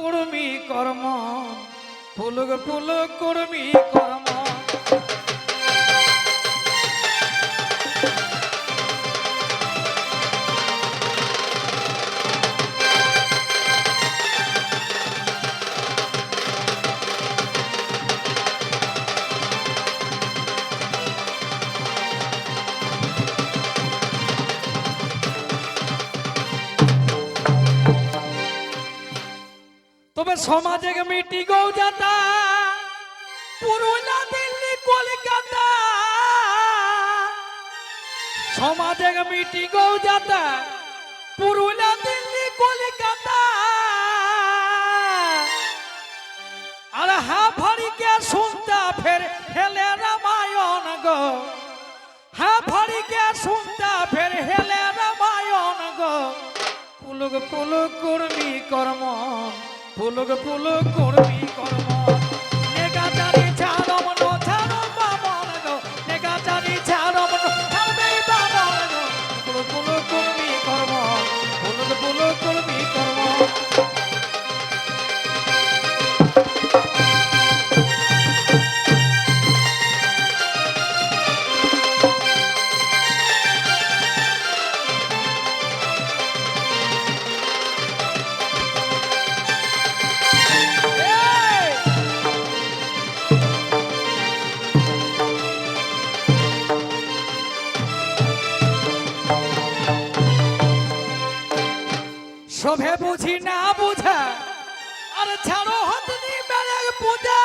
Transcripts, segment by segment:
কুর্মি কর্ম পুলক পুলক কুর্মি কর্ম তবে সমাজে মিটি গৌ যাতা পুরুলিয়া দিল্লি কলকাতা সমাজে মিটি গৌ যাতা পুরুলিয়া দিল্লি কলকাতা আর হা ভরিকে শুনতা ফের হেলে রামায়ণ গো হা ভরিকে শুনতা ফের হেলে রামায়ণ গো পুলক পুলক কুর্মি কর্ম পুলক পুলক কুর্মি কর্ম নেগাচারি ছাড়ম ন ছাড়ম বামন গো নেগাচারি ছাড়ম ন ছাড়বে বামন গো পুলক পুলক কুর্মি কর্ম পুলক পুলক কুর্মি কর্ম সবে বুঝি না বুঝা আর ছাড়ো হতনি মেরে পূজা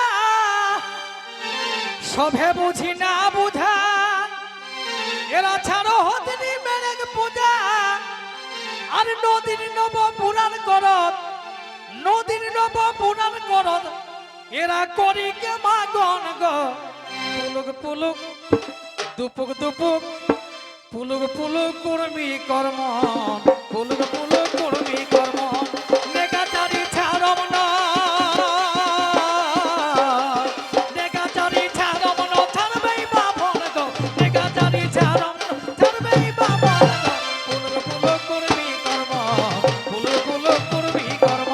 সবে বুঝি না বুঝা এরা ছাড়ো হতনি মেরে পূজা আর নদীর নব পুরাণ করত নদীর নব পুরাণ করত এরা করি কে মাগন গো পুলক পুলক দুপুক দুপুক পুলক পুলক কুর্মি কর্ম পুলক পুলক কুর্মি কর্ম নেগাচারি ছাড়ম না নেগাচারি ছাড়ম না ছাড়বেই বামন গো নেগাচারি ছাড়ম না ছাড়বেই বামন গো পুলক পুলক কুর্মি কর্ম পুলক পুলক কুর্মি কর্ম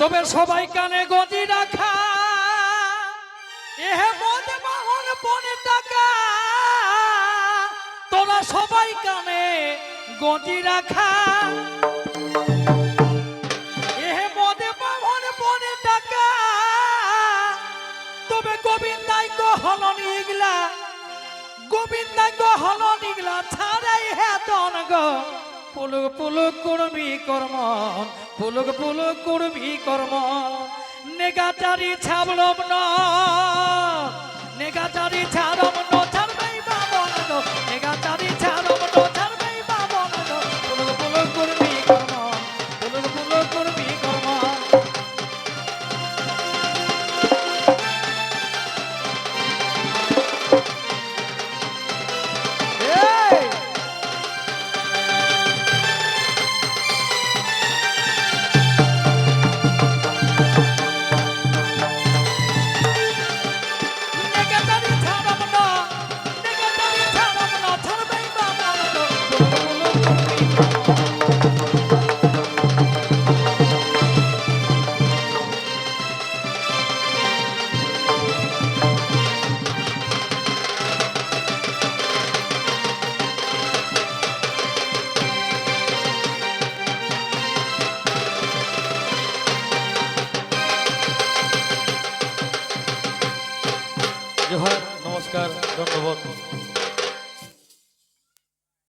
তবে সবাই কানে গজি রাখা এহে মদ মাহন পনে টাকা তোরা সবাই কানে গজি রাখা এহে মদ মাহন পনে টাকা তবে গোবিন্দাই গো হল নিগলা গোবিন্দাই গো হল নিগলা ছাড়াই হে দন গো পুলক পুলক কুর্মি কর্ম পুলক পুলক কুর্মি কর্ম নেগাচারি ছাড়ম না নেগাচারি ছাড়ম না ছাড়বেই বামন গো নেগাচারি ছাড়ম না ছাড়বেই বামন গো পুলক পুলক কুর্মি কর্ম পুলক পুলক কুর্মি কর্ম Thank you.